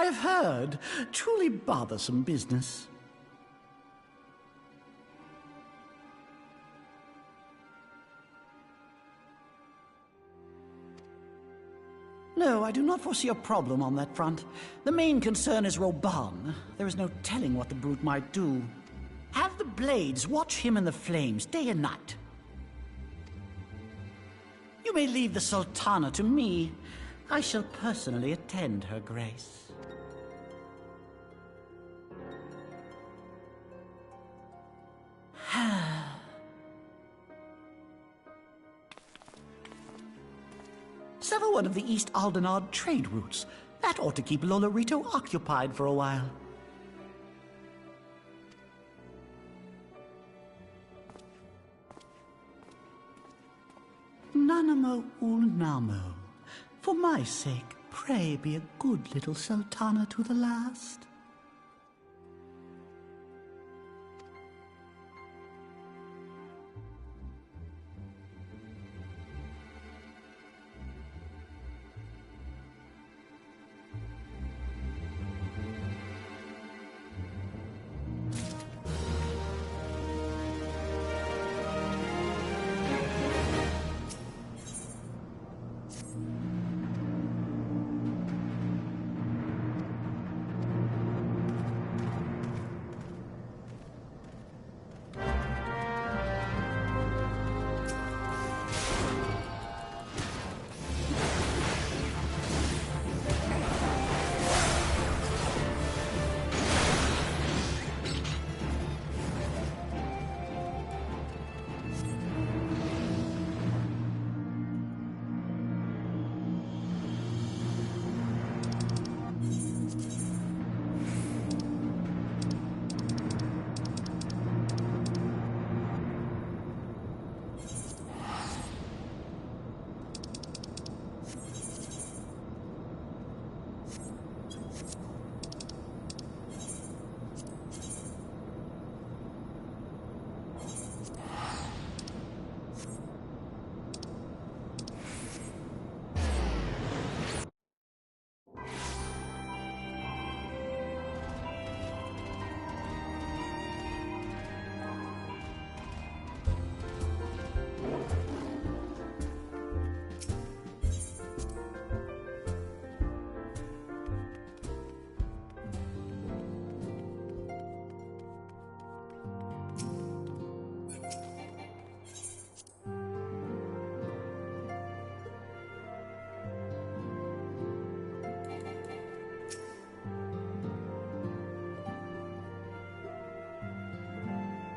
I've heard. Truly bothersome business. No, I do not foresee a problem on that front. The main concern is Roban. There is no telling what the brute might do. Have the blades watch him in the flames day and night. You may leave the Sultana to me. I shall personally attend her grace. Sever one of the East Aldenard trade routes. That ought to keep Lolorito occupied for a while. Nanamo Ulnamo. For my sake, pray be a good little Sultana to the last.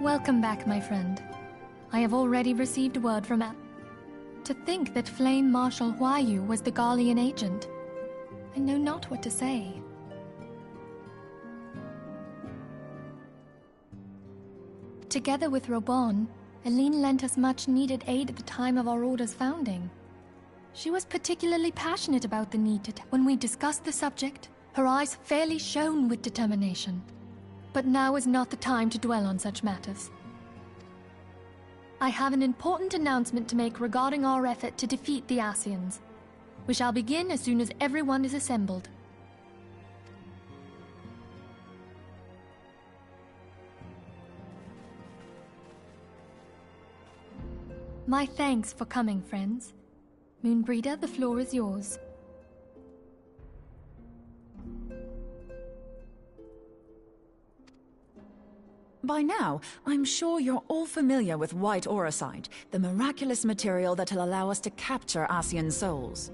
Welcome back, my friend. I have already received word from To think that Flame Marshal Huayu was the Garlean agent. I know not what to say. Together with Robon, Aline lent us much-needed aid at the time of our Order's founding. She was particularly passionate about the need to when we discussed the subject, her eyes fairly shone with determination. But now is not the time to dwell on such matters. I have an important announcement to make regarding our effort to defeat the Ascians. We shall begin as soon as everyone is assembled. My thanks for coming, friends. Moonbreeder, the floor is yours. By now, I'm sure you're all familiar with White Auracite, the miraculous material that'll allow us to capture Ascian souls.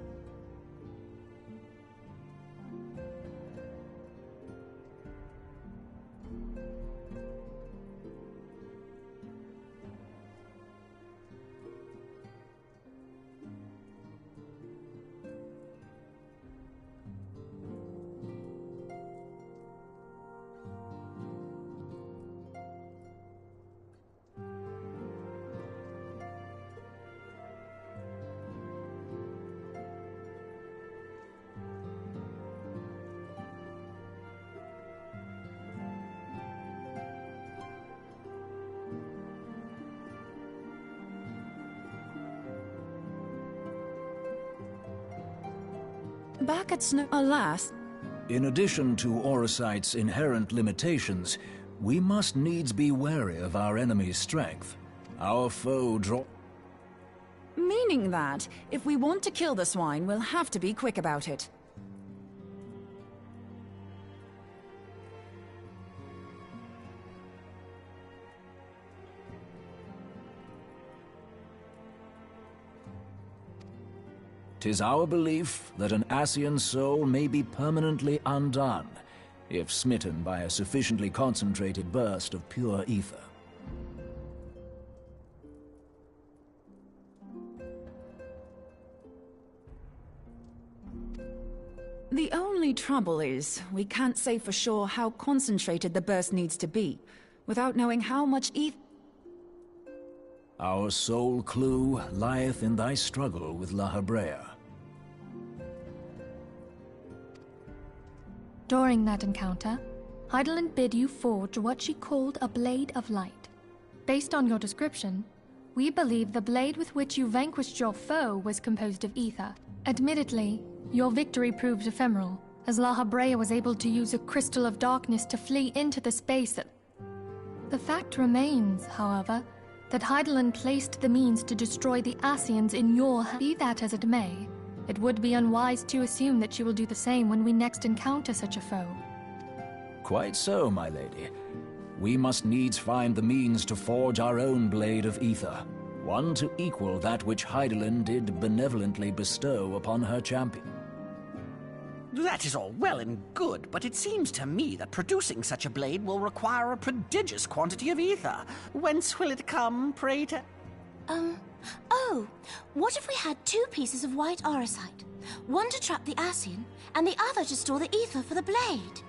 Back at Snow... Alas, In addition to Orocyte's inherent limitations, we must needs be wary of our enemy's strength. Our foe Meaning that, if we want to kill the swine, we'll have to be quick about it. "'Tis our belief that an Ascian soul may be permanently undone, if smitten by a sufficiently concentrated burst of pure ether. The only trouble is, we can't say for sure how concentrated the burst needs to be, without knowing how much ether. Our sole clue lieth in thy struggle with La Hebrea. During that encounter, Heidelin bid you forge what she called a blade of light. Based on your description, we believe the blade with which you vanquished your foe was composed of ether. Admittedly, your victory proved ephemeral, as La Hebrea was able to use a crystal of darkness to flee into the space that... The fact remains, however, that Heidelin placed the means to destroy the Ascians in your hands. Be that as it may, it would be unwise to assume that she will do the same when we next encounter such a foe. Quite so, my lady. We must needs find the means to forge our own blade of ether, one to equal that which Heidelin did benevolently bestow upon her champion. That is all well and good, but it seems to me that producing such a blade will require a prodigious quantity of ether. Whence will it come, pray tell? Oh, what if we had two pieces of white Orocyte? One to trap the Ascian, and the other to store the ether for the blade.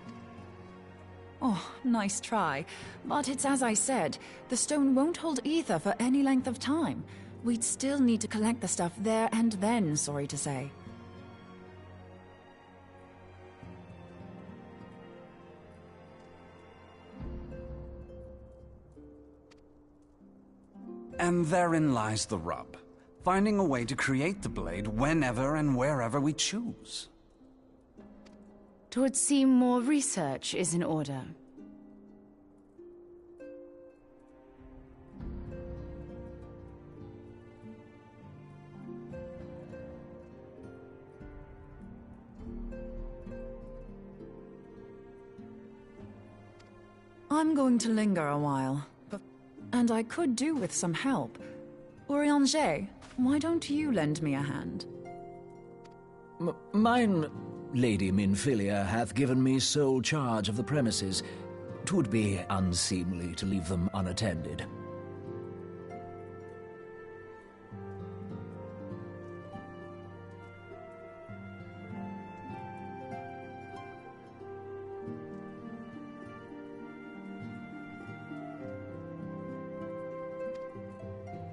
Oh, nice try. But it's as I said, the stone won't hold ether for any length of time. We'd still need to collect the stuff there and then, sorry to say. And therein lies the rub. Finding a way to create the blade whenever and wherever we choose. 'Twould seem more research is in order. I'm going to linger a while, and I could do with some help. Urianger, why don't you lend me a hand? Mine Lady Minfilia hath given me sole charge of the premises. 'Twould be unseemly to leave them unattended.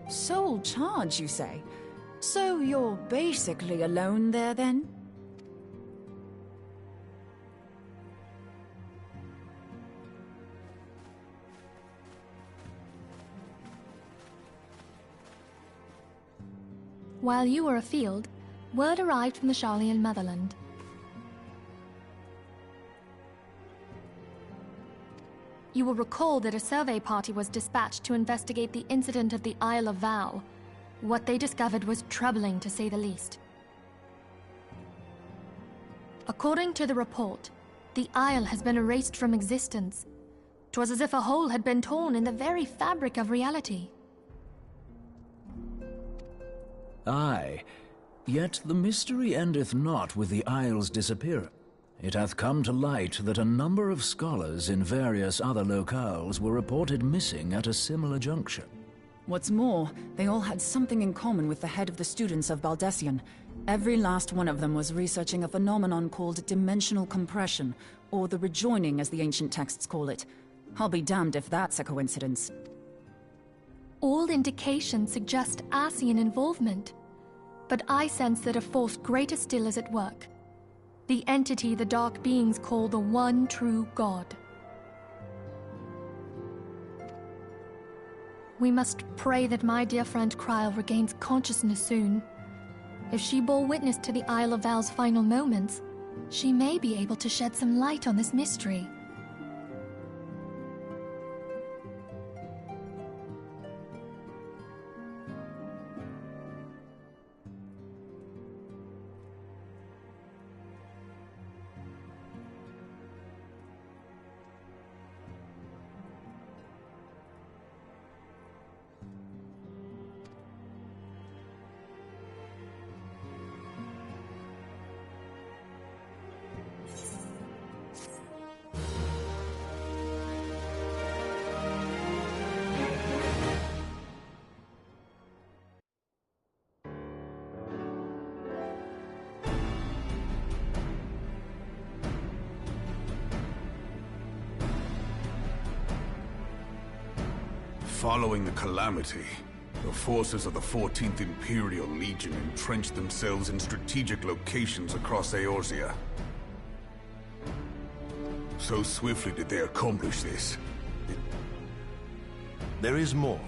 Sole charge, you say? So you're basically alone there, then? While you were afield, word arrived from the Sharlayan motherland. You will recall that a survey party was dispatched to investigate the incident of the Isle of Val. What they discovered was troubling, to say the least. According to the report, the isle has been erased from existence. 'Twas as if a hole had been torn in the very fabric of reality. Aye, yet the mystery endeth not with the isle's disappearance. It hath come to light that a number of scholars in various other locales were reported missing at a similar juncture. What's more, they all had something in common with the head of the students of Baldessian. Every last one of them was researching a phenomenon called dimensional compression, or the rejoining as the ancient texts call it. I'll be damned if that's a coincidence. All indications suggest Ascian involvement, but I sense that a force greater still is at work. The entity the Dark Beings call the One True God. We must pray that my dear friend Kryl regains consciousness soon. If she bore witness to the Isle of Val's final moments, She may be able to shed some light on this mystery. Following the calamity, the forces of the 14th Imperial Legion entrenched themselves in strategic locations across Eorzea. So swiftly did they accomplish this. There is more.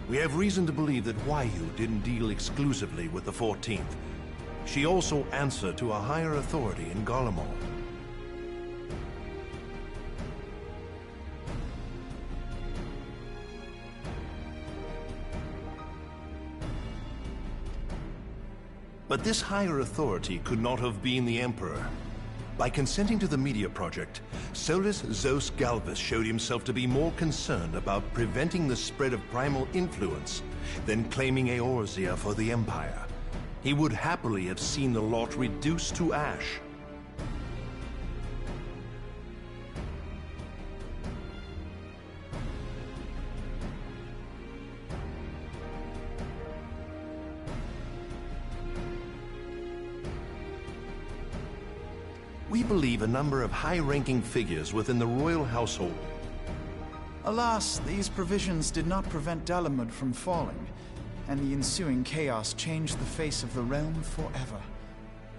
We have reason to believe that Huayu didn't deal exclusively with the 14th. She also answered to a higher authority in Garlemald. But this higher authority could not have been the Emperor. By consenting to the Media Project, Solus Zos Galvus showed himself to be more concerned about preventing the spread of primal influence than claiming Eorzea for the Empire. He would happily have seen the lot reduced to ash. We believe a number of high-ranking figures within the royal household. Alas, these provisions did not prevent Dalamud from falling, and the ensuing chaos changed the face of the realm forever.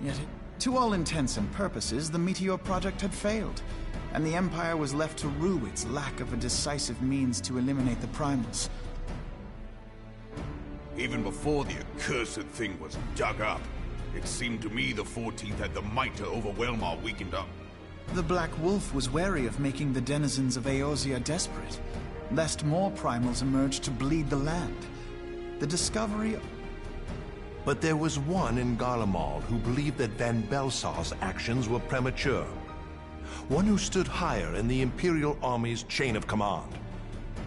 Yet, to all intents and purposes, the Meteor Project had failed, and the Empire was left to rue its lack of a decisive means to eliminate the primals. Even before the accursed thing was dug up, it seemed to me the 14th had the might to overwhelm our weakened up. The Black Wolf was wary of making the denizens of Eorzea desperate, lest more primals emerge to bleed the land. The discovery... But there was one in Garlemald who believed that Van Belsar's actions were premature. One who stood higher in the Imperial Army's chain of command.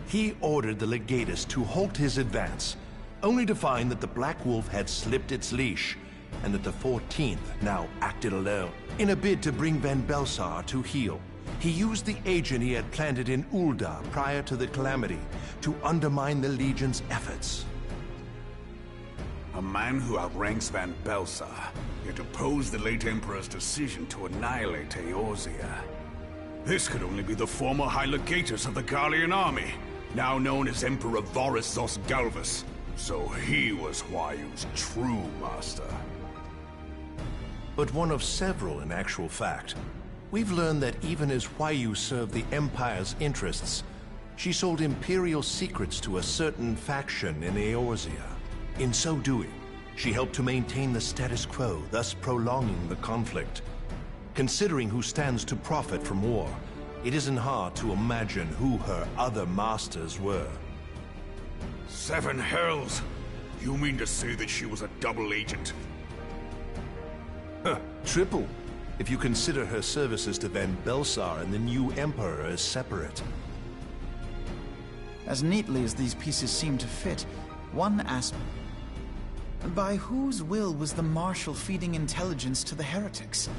He ordered the Legatus to halt his advance, only to find that the Black Wolf had slipped its leash, and that the 14th now acted alone. In a bid to bring Van Belsar to heel, he used the agent he had planted in Ul'dah prior to the calamity to undermine the Legion's efforts. A man who outranks Van Belsar, yet opposed the late Emperor's decision to annihilate Eorzea. This could only be the former High Legatus of the Garlean army, now known as Emperor Voris Zos Galvus. So he was Huayu's true master. But one of several in actual fact. We've learned that even as Huayu served the Empire's interests, she sold Imperial secrets to a certain faction in Eorzea. In so doing, she helped to maintain the status quo, thus prolonging the conflict. Considering who stands to profit from war, it isn't hard to imagine who her other masters were. Seven hells! You mean to say that she was a double agent? Triple, if you consider her services to Van Belsar and the new Emperor as separate. As neatly as these pieces seem to fit, one aspect... By whose will was the Marshal feeding intelligence to the heretics?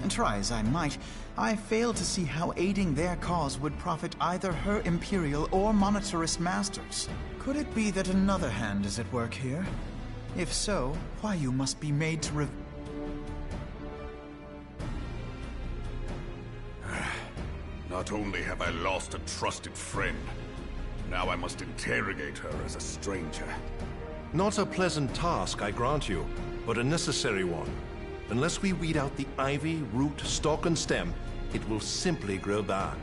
And try as I might, I fail to see how aiding their cause would profit either her Imperial or monetarist masters. Could it be that another hand is at work here? If so, Huayu must be made to Not only have I lost a trusted friend, now I must interrogate her as a stranger. Not a pleasant task, I grant you, but a necessary one. Unless we weed out the ivy, root, stalk, and stem, it will simply grow back.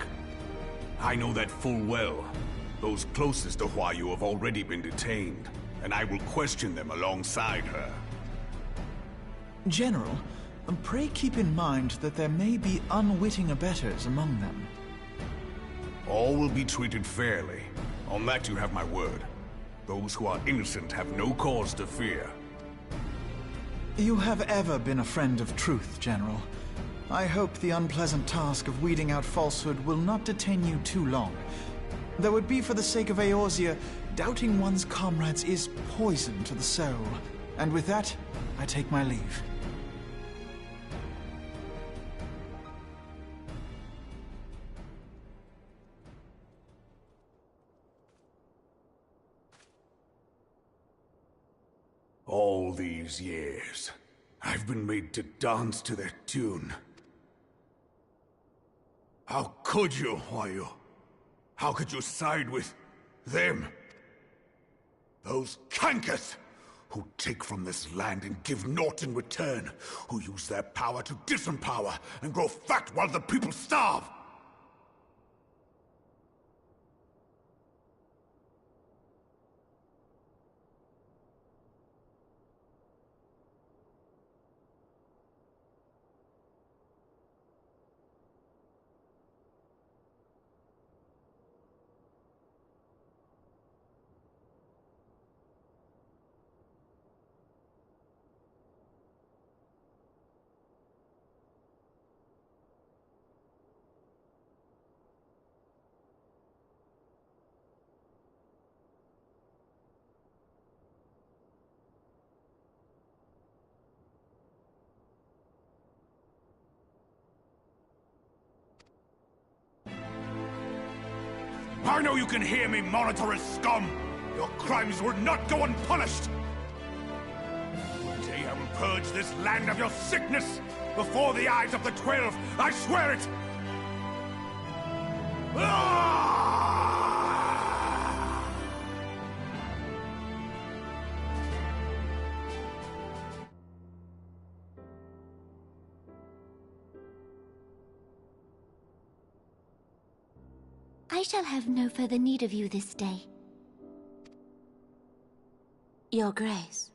I know that full well. Those closest to Huayu have already been detained, and I will question them alongside her. General, Pray keep in mind that there may be unwitting abettors among them. All will be treated fairly. On that you have my word. Those who are innocent have no cause to fear. You have ever been a friend of truth, General. I hope the unpleasant task of weeding out falsehood will not detain you too long. Though it be for the sake of Eorzea, doubting one's comrades is poison to the soul. And with that, I take my leave. All these years, I've been made to dance to their tune. How could you, Huayu? How could you side with them? Those cankers who take from this land and give naught in return, who use their power to disempower and grow fat while the people starve. I know you can hear me, monitorous scum! Your crimes will not go unpunished! One day I will purge this land of your sickness! Before the eyes of the 12, I swear it! I shall have no further need of you this day. Your Grace.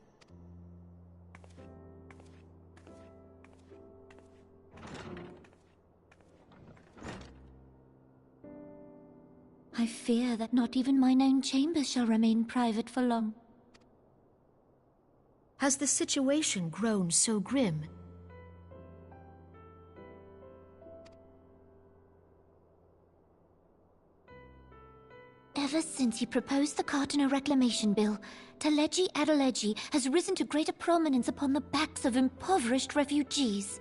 I fear that not even mine own chambers shall remain private for long. Has the situation grown so grim? Ever since he proposed the Cardinal Reclamation Bill, Teleji Adeleji has risen to greater prominence upon the backs of impoverished refugees.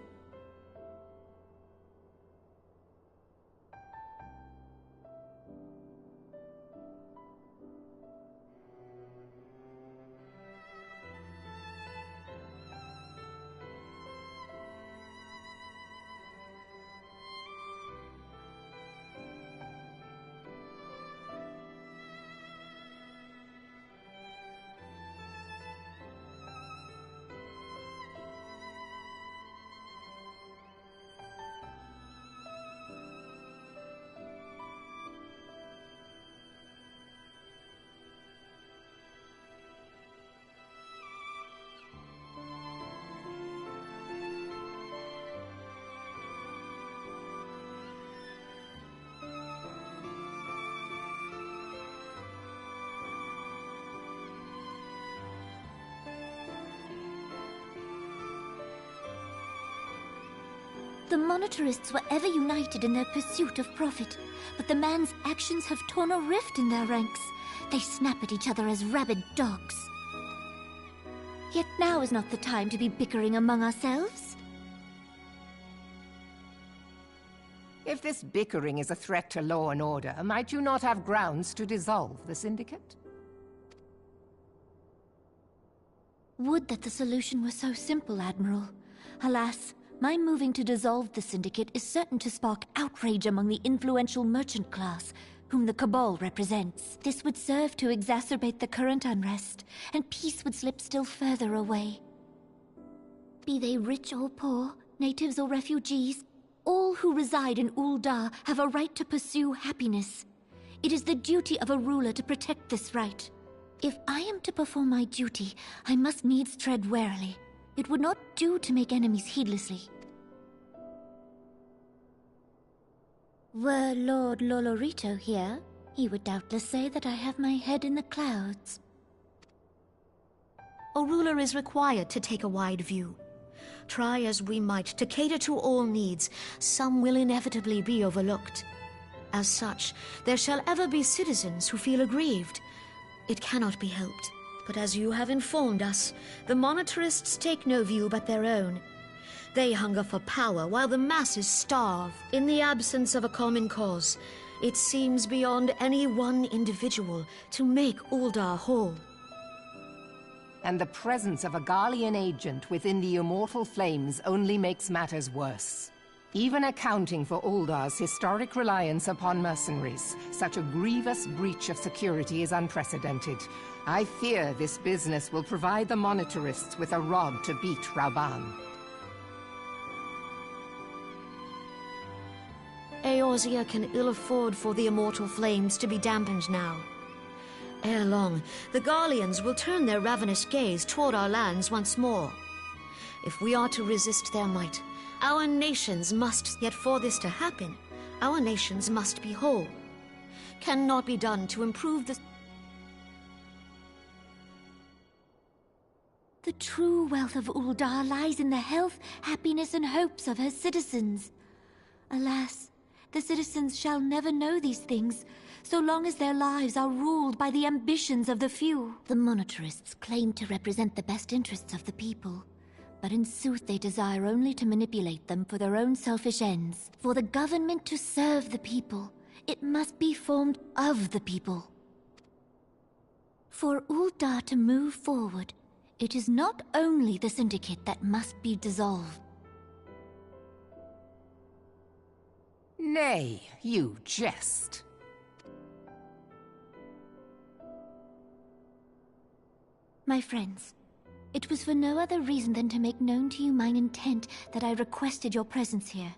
The Monitorists were ever united in their pursuit of profit, but the man's actions have torn a rift in their ranks. They snap at each other as rabid dogs. Yet now is not the time to be bickering among ourselves. If this bickering is a threat to law and order, might you not have grounds to dissolve the Syndicate? Would that the solution were so simple, Admiral. Alas, my moving to dissolve the Syndicate is certain to spark outrage among the influential merchant class, whom the Cabal represents. This would serve to exacerbate the current unrest, and peace would slip still further away. Be they rich or poor, natives or refugees, all who reside in Ul'dah have a right to pursue happiness. It is the duty of a ruler to protect this right. If I am to perform my duty, I must needs tread warily. It would not do to make enemies heedlessly. Were Lord Lolorito here, he would doubtless say that I have my head in the clouds. A ruler is required to take a wide view. Try as we might to cater to all needs, some will inevitably be overlooked. As such, there shall ever be citizens who feel aggrieved. It cannot be helped, but as you have informed us, the monetarists take no view but their own. They hunger for power while the masses starve. In the absence of a common cause, it seems beyond any one individual to make Uldar whole. And the presence of a Garlean agent within the Immortal Flames only makes matters worse. Even accounting for Uldar's historic reliance upon mercenaries, such a grievous breach of security is unprecedented. I fear this business will provide the monetarists with a rod to beat Rauban. Eorzea can ill afford for the Immortal Flames to be dampened now. Ere long, the Garleans will turn their ravenous gaze toward our lands once more. If we are to resist their might, our nations must, yet for this to happen, our nations must be whole. Cannot be done to improve the... The true wealth of Uldar lies in the health, happiness, and hopes of her citizens. Alas, the citizens shall never know these things, so long as their lives are ruled by the ambitions of the few. The monetarists claim to represent the best interests of the people, but in sooth they desire only to manipulate them for their own selfish ends. For the government to serve the people, it must be formed of the people. For Uldar to move forward, it is not only the Syndicate that must be dissolved. Nay, you jest. My friends, it was for no other reason than to make known to you mine intent that I requested your presence here.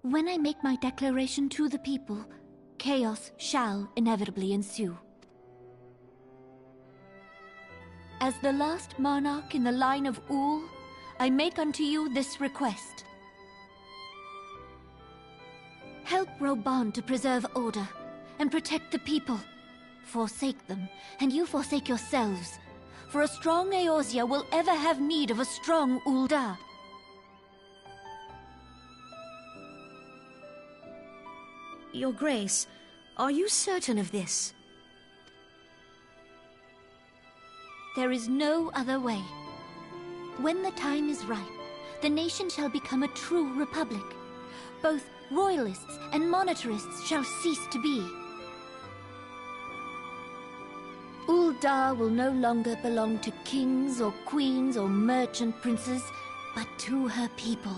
When I make my declaration to the people, chaos shall inevitably ensue. As the last monarch in the line of Ul, I make unto you this request. Help Rauban to preserve order and protect the people. Forsake them, and you forsake yourselves. For a strong Eorzea will ever have need of a strong Uldar. Your Grace, are you certain of this? There is no other way. When the time is ripe, the nation shall become a true republic. Both royalists and monetarists shall cease to be. Uldar will no longer belong to kings or queens or merchant princes, but to her people.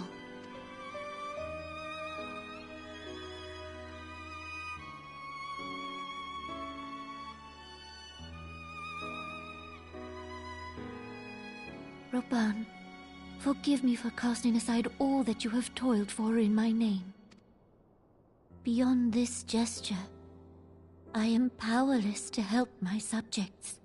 Rauban, forgive me for casting aside all that you have toiled for in my name. Beyond this gesture, I am powerless to help my subjects.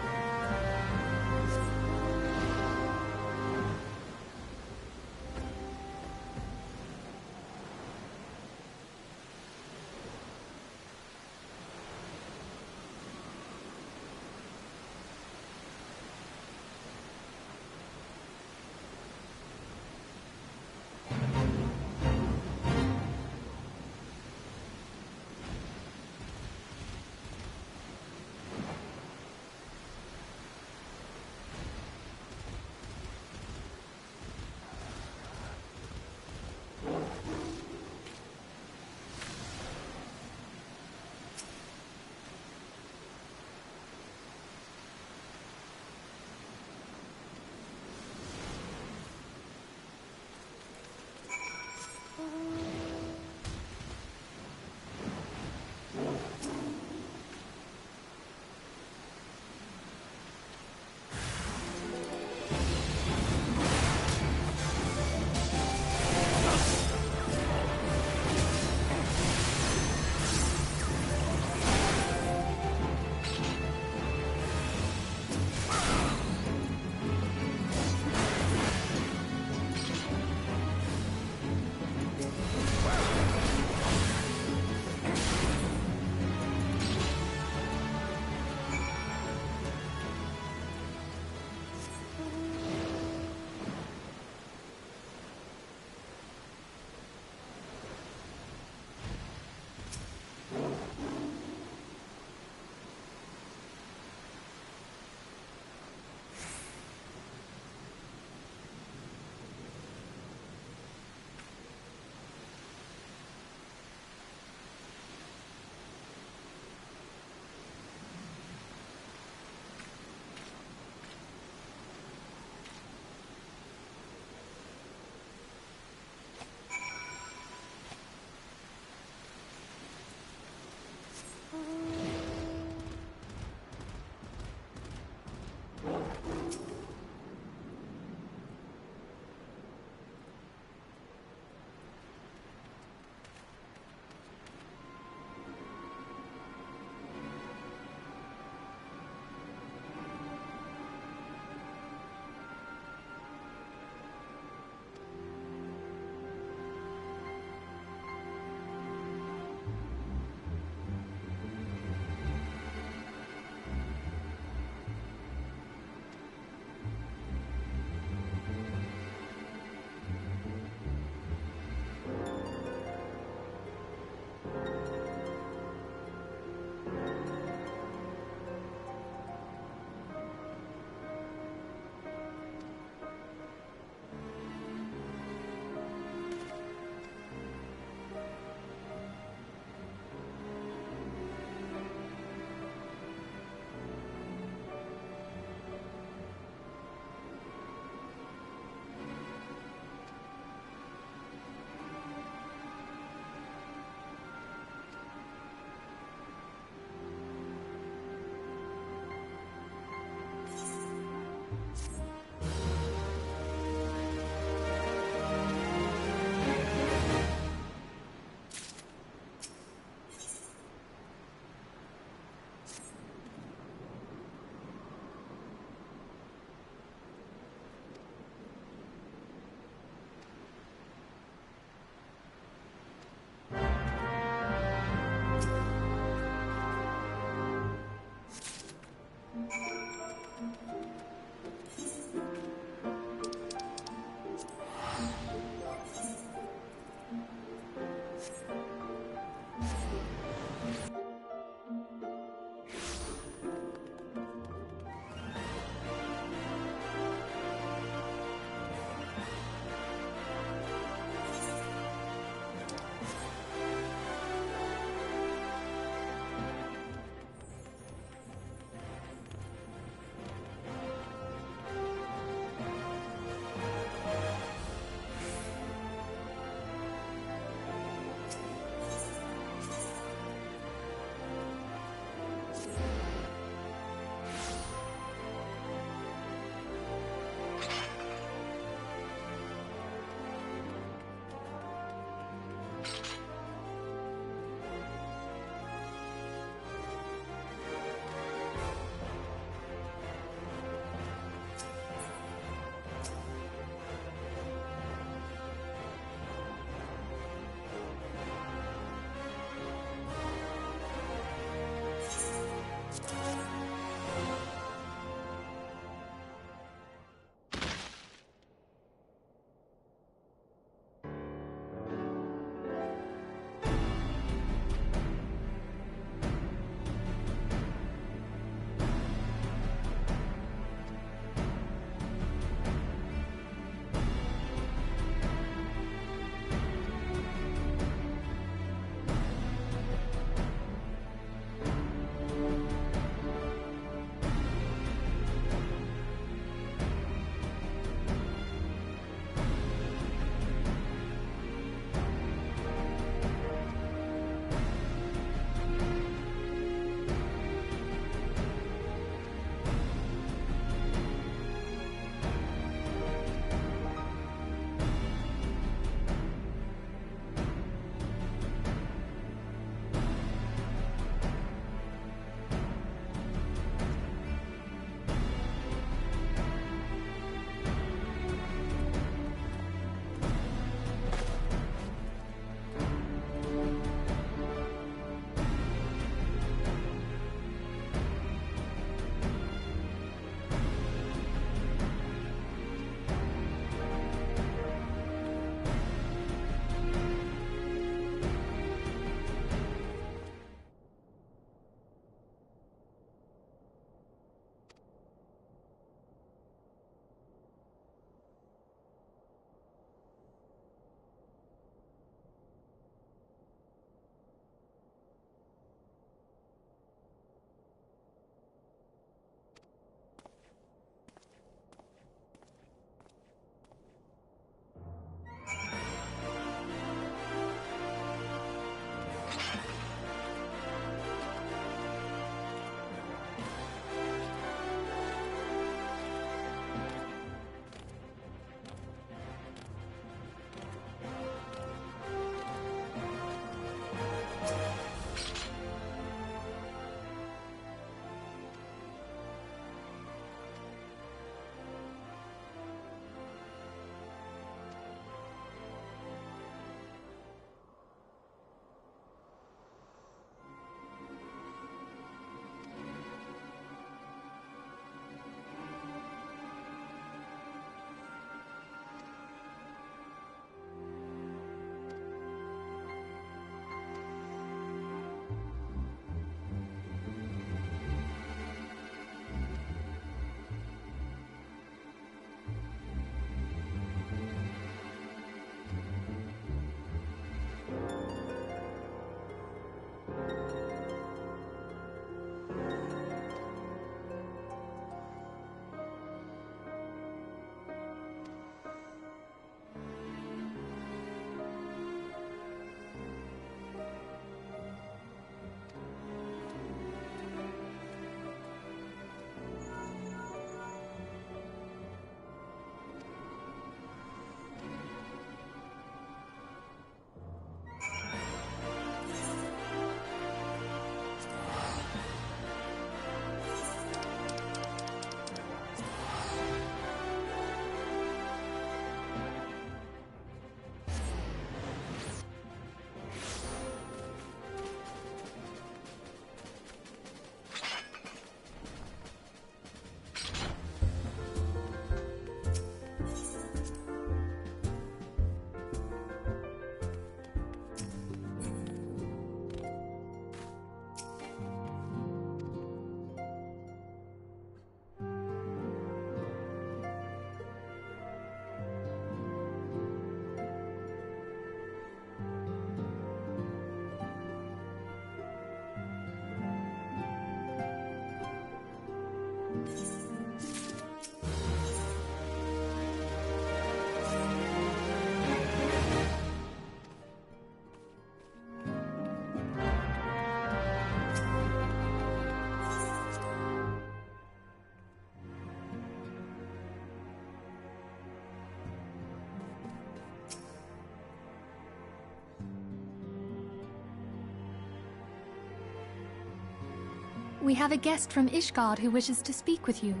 We have a guest from Ishgard who wishes to speak with you.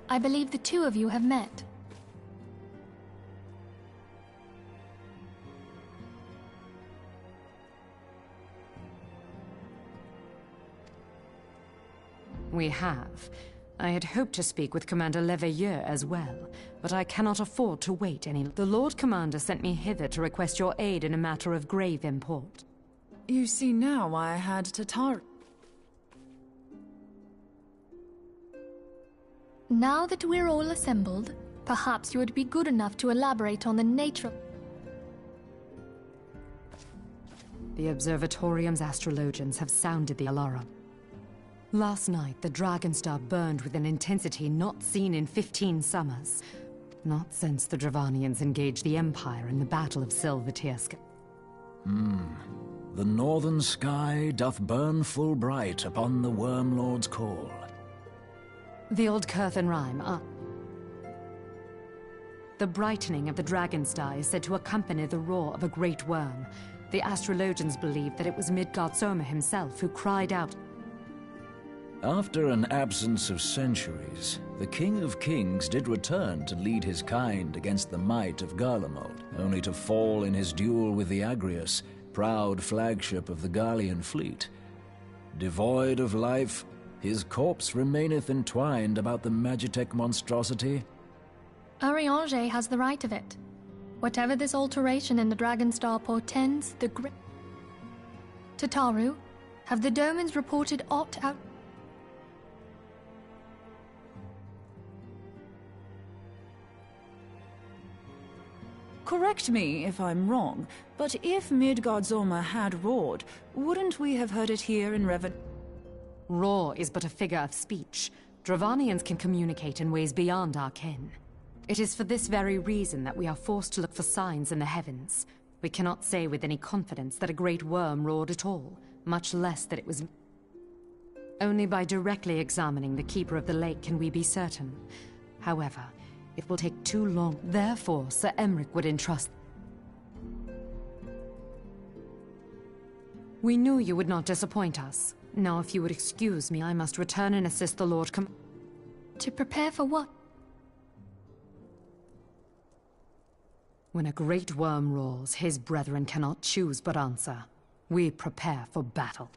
I believe the two of you have met. We have. I had hoped to speak with Commander Leveilleur as well, but I cannot afford to wait any. The Lord Commander sent me hither to request your aid in a matter of grave import. You see now why I had Tatar. Now that we're all assembled, perhaps you would be good enough to elaborate on the nature of... The Observatorium's astrologians have sounded the alarm. Last night, the Dragonstar burned with an intensity not seen in 15 summers. Not since the Dravanians engaged the Empire in the Battle of Silvertirsk. The northern sky doth burn full bright upon the Wormlord's call. The old Curthen rhyme, The brightening of the Dragonstar is said to accompany the roar of a great worm. The astrologians believe that it was Midgardsormr himself who cried out. After an absence of centuries, the King of Kings did return to lead his kind against the might of Garlemald, only to fall in his duel with the Agrius, proud flagship of the Gallian fleet. Devoid of life, his corpse remaineth entwined about the Magitech monstrosity. Ariange has the right of it. Whatever this alteration in the Dragonstar portends, the Tataru, have the Domans reported aught out... Correct me if I'm wrong, but if Midgardsormr had roared, wouldn't we have heard it here in Revan? Roar is but a figure of speech. Dravanians can communicate in ways beyond our ken. It is for this very reason that we are forced to look for signs in the heavens. We cannot say with any confidence that a great worm roared at all, much less that it was... Only by directly examining the Keeper of the Lake can we be certain. However, it will take too long. Therefore, Sir Emric would entrust... We knew you would not disappoint us. Now, if you would excuse me, I must return and assist the Lord To prepare for what? When a great worm roars, his brethren cannot choose but answer. We prepare for battle.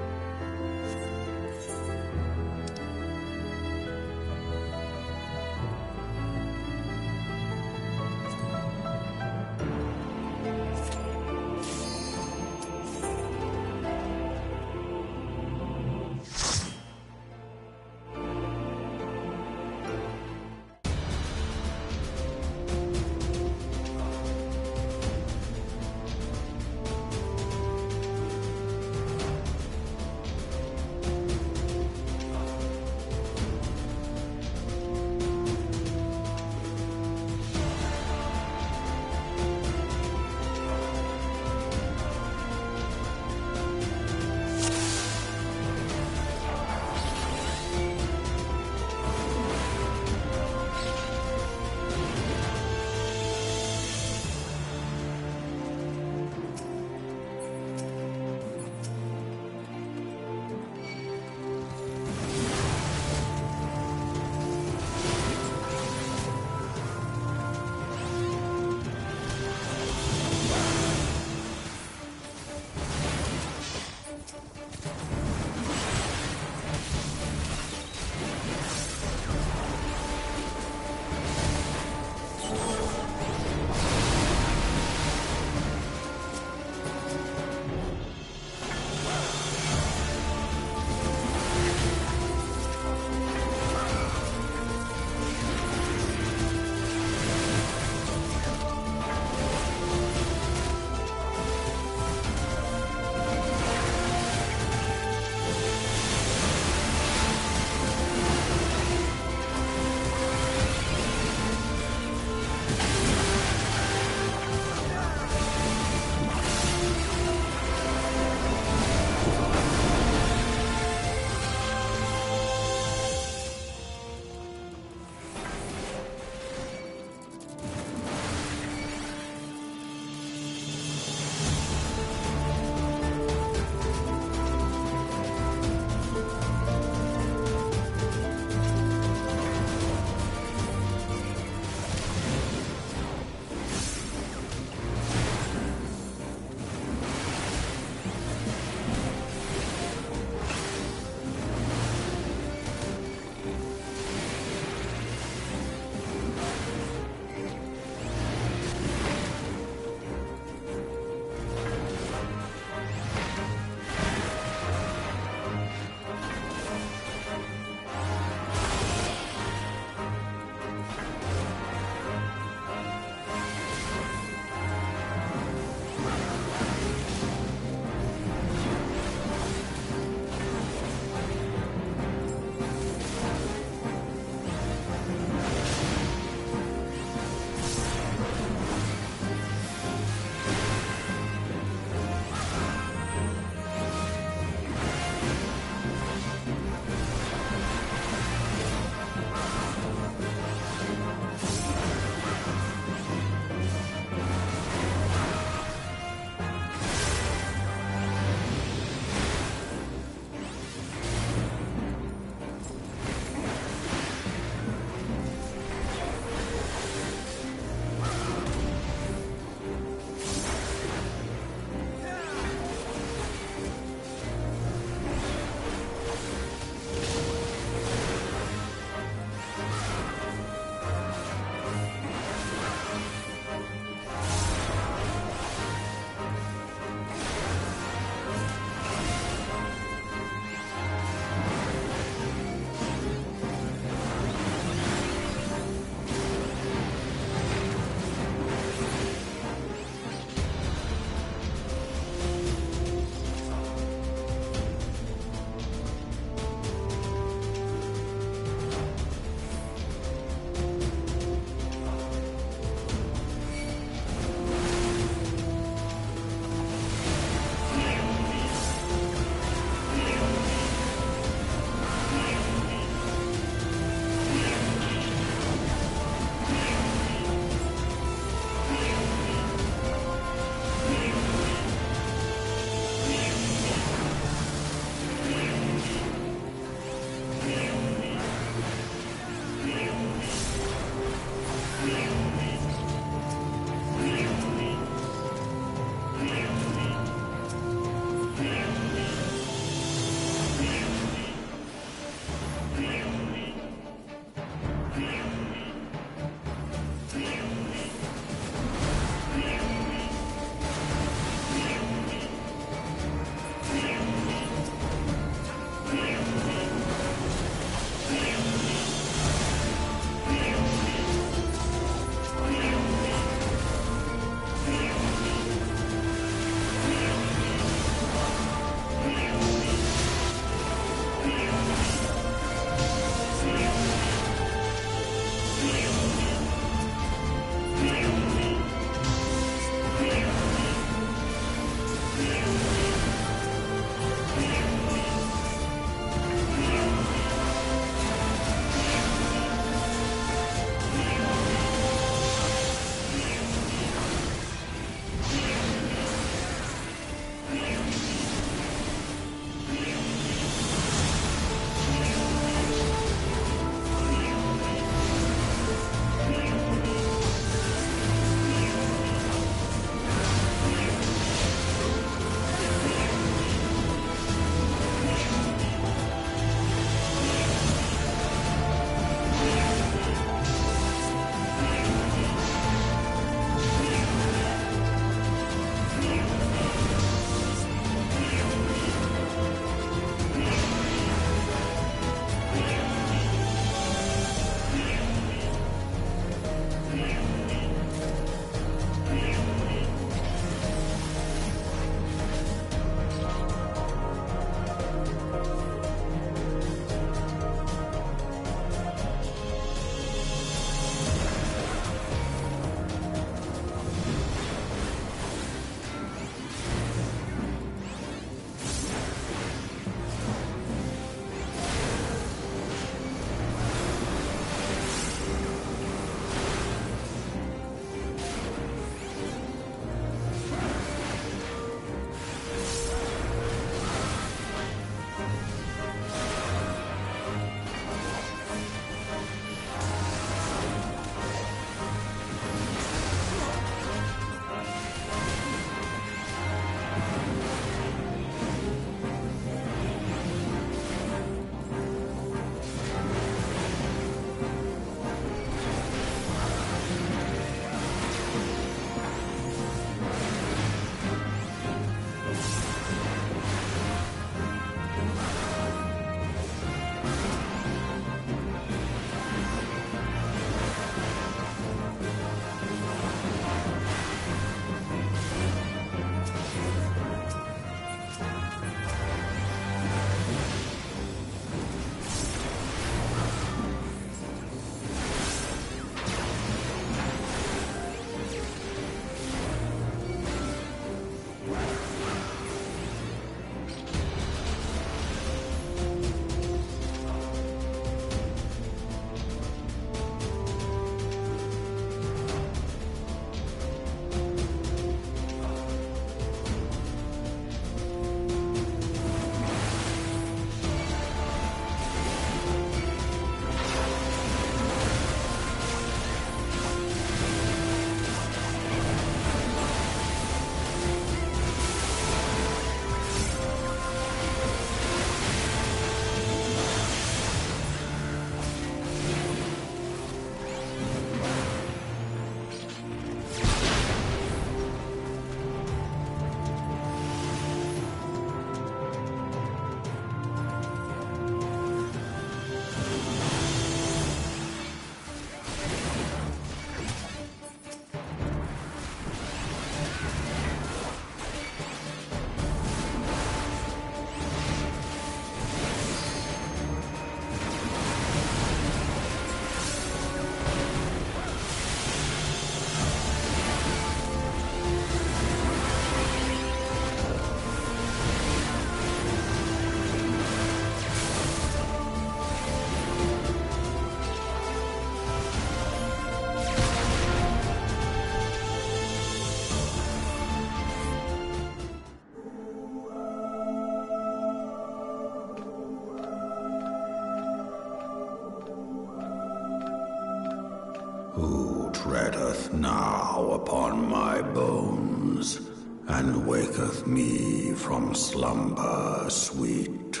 Who treadeth now upon my bones, and waketh me from slumber sweet?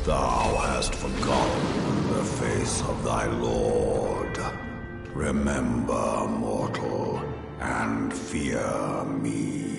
Thou hast forgotten the face of thy lord. Remember, mortal, and fear me.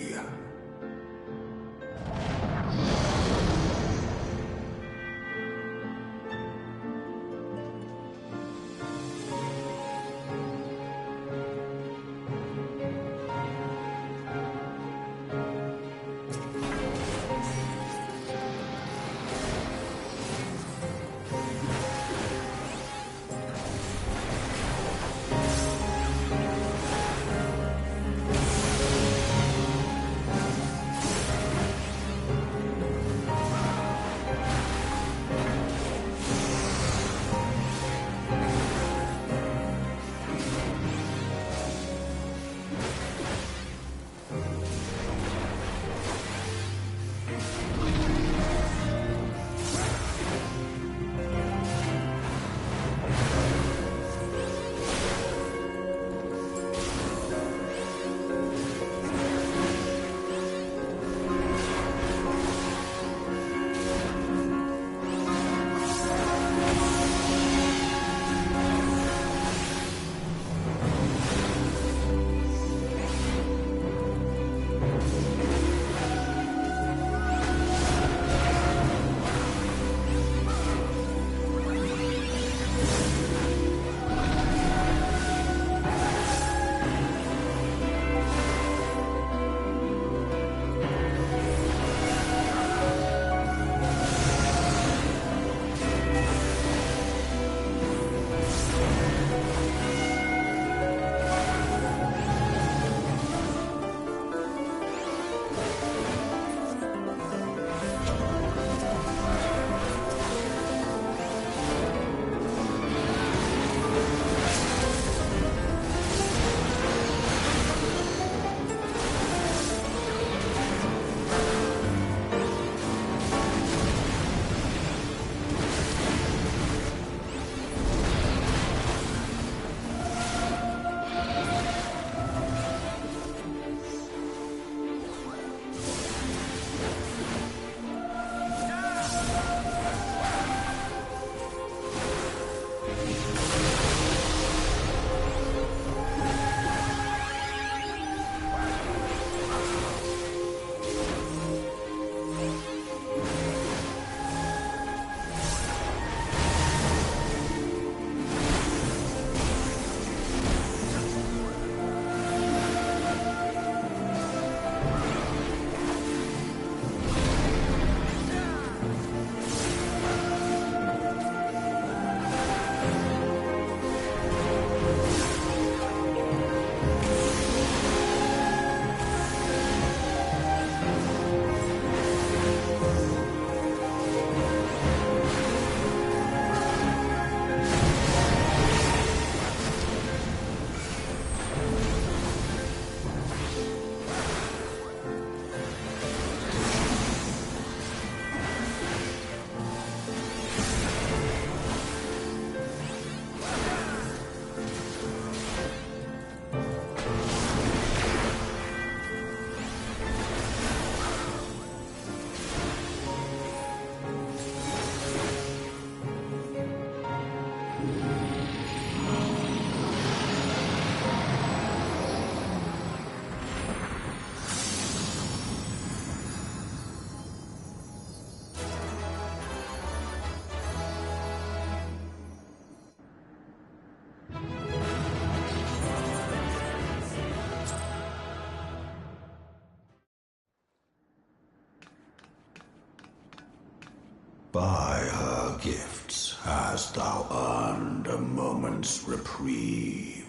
By her gifts hast thou earned a moment's reprieve.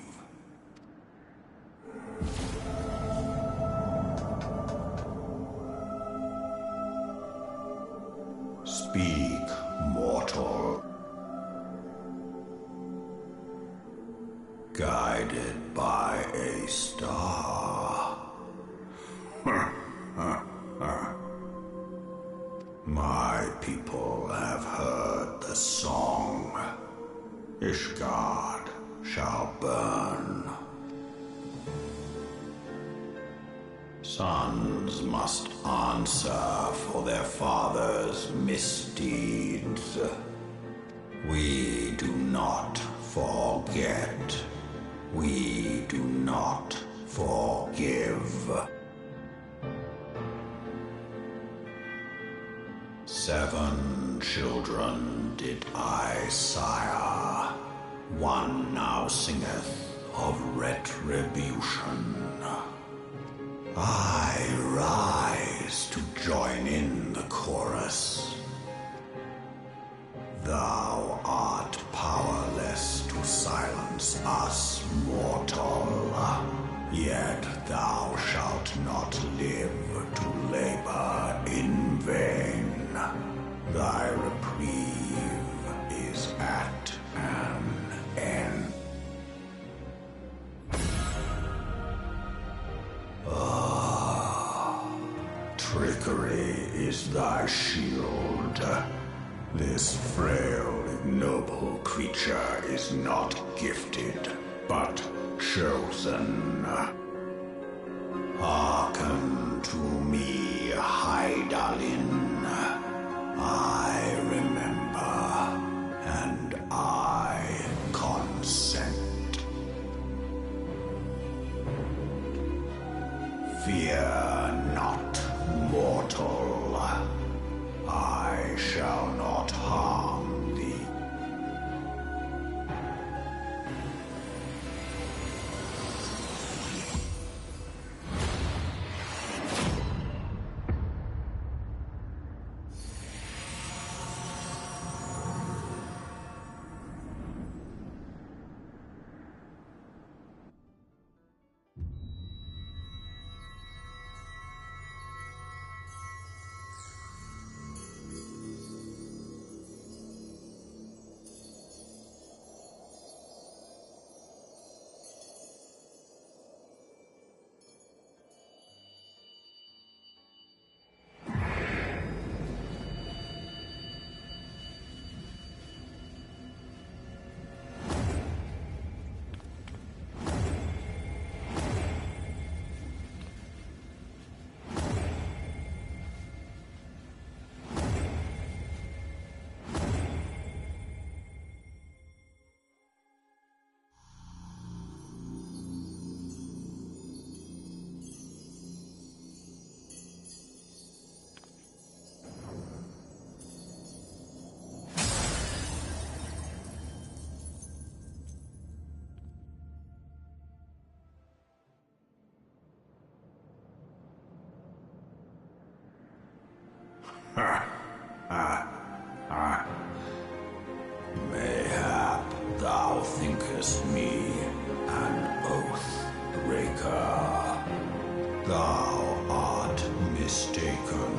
Speak, mortal. guided by a star. My people have heard the song. Ishgard shall burn. Sons must answer for their father's misdeeds. We do not forget. We do not forgive. 7 children did I sire. One now singeth of retribution. I rise to join in the chorus. Thou art powerless to silence us, mortal. Yet thou shalt not live to labor in vain. Thy reprieve is at an end. Trickery is thy shield. This frail, ignoble creature is not gifted, but chosen. Hearken to me, Hydaelyn. I remember, and I consent. Fear not, mortal. I shall not harm thee. Mayhap thou thinkest me an oath breaker. Thou art mistaken.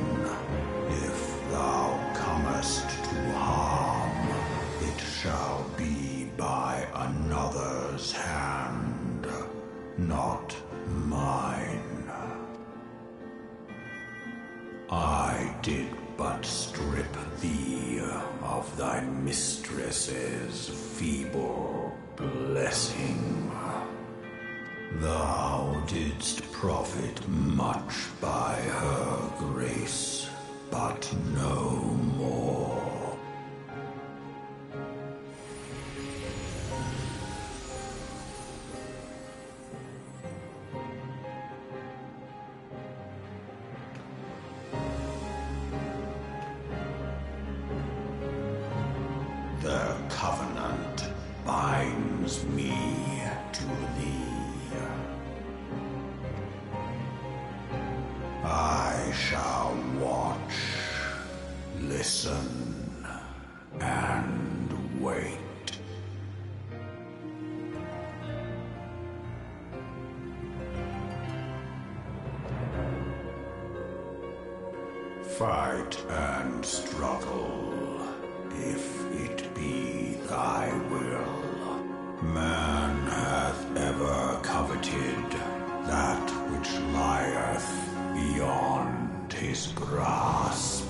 If thou comest to harm, it shall be by another's hand, not mine. I did but strip thee of thy mistress's feeble blessing. Thou didst profit much by her grace, but no more. The covenant binds me to thee. I shall watch, listen, and wait. Fight and struggle, if it be thy will. Man hath ever comforted that which lieth beyond his grasp.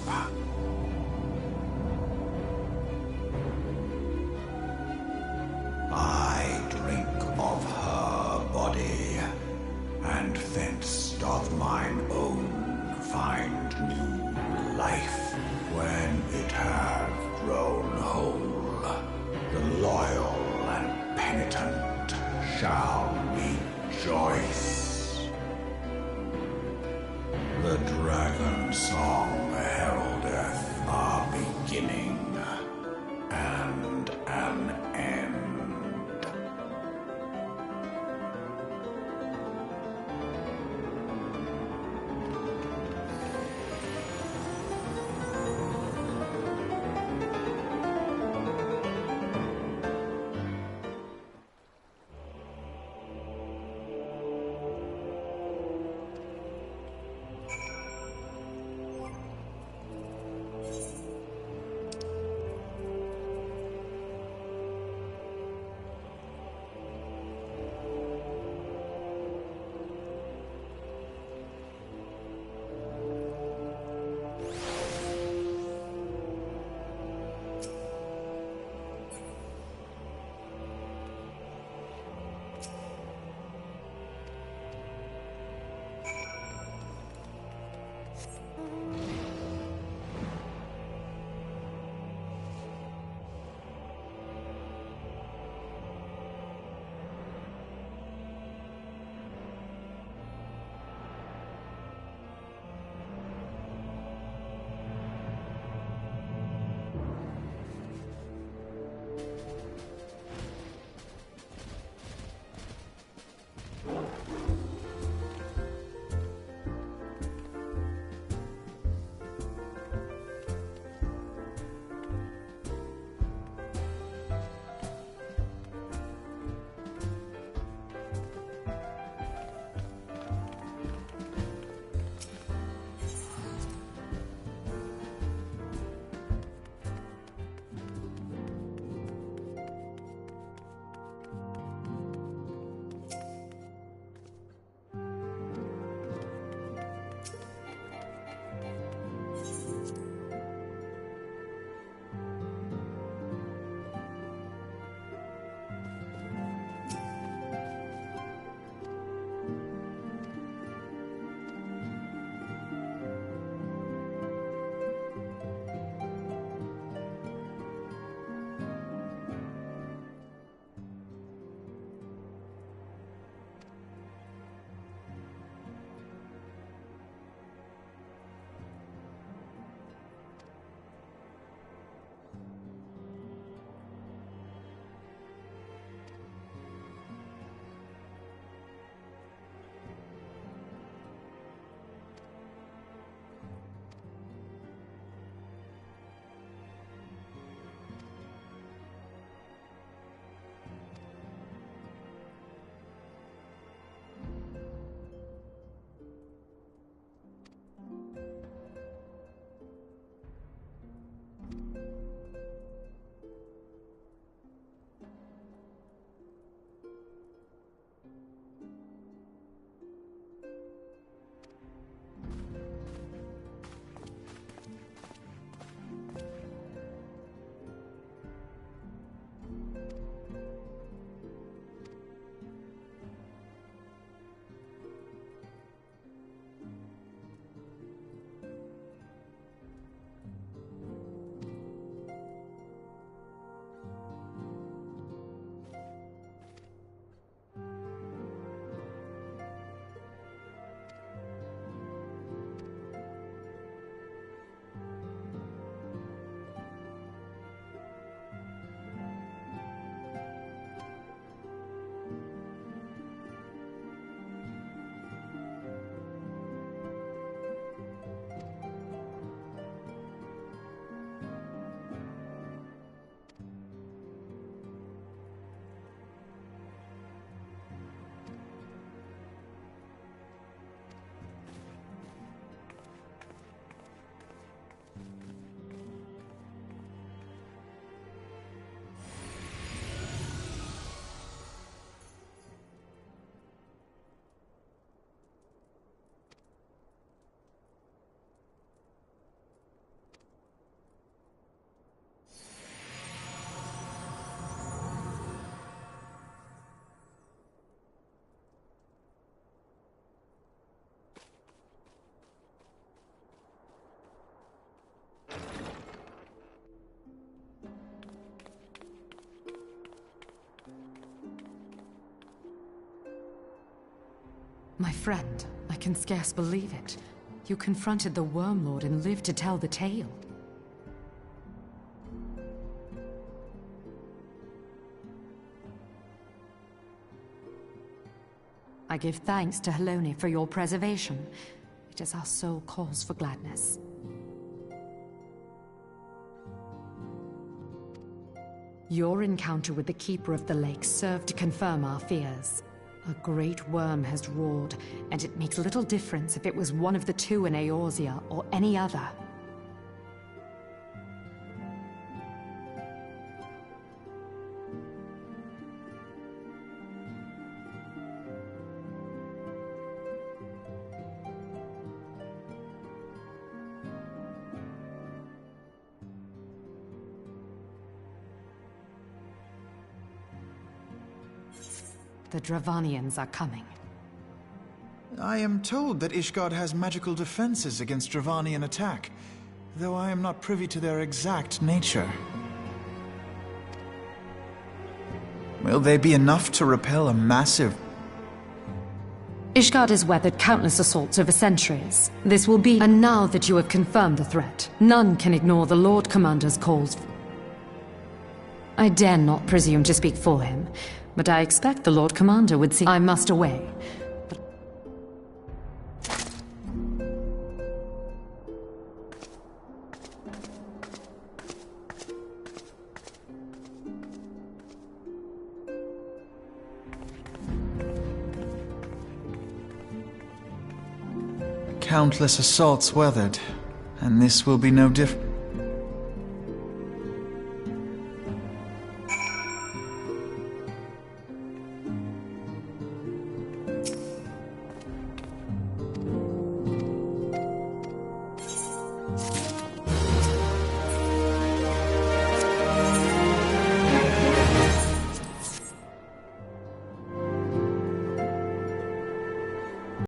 I drink of her body, and thence doth mine own find new life. When it hath grown whole, the loyal and penitent shall rejoice. The dragon song heraldeth our beginning and an end. My friend, I can scarce believe it. You confronted the Wormlord and lived to tell the tale. I give thanks to Helone for your preservation. It is our sole cause for gladness. Your encounter with the Keeper of the Lake served to confirm our fears. A great worm has roared, and it makes little difference if it was one of the two in Eorzea or any other. The Dravanians are coming. I am told that Ishgard has magical defenses against Dravanian attack, though I am not privy to their exact nature. Will they be enough to repel a massive... Ishgard has weathered countless assaults over centuries. This will be... And now that you have confirmed the threat, none can ignore the Lord Commander's calls. I dare not presume to speak for him, but I expect the Lord Commander would see I must away. Countless assaults weathered, and this will be no different.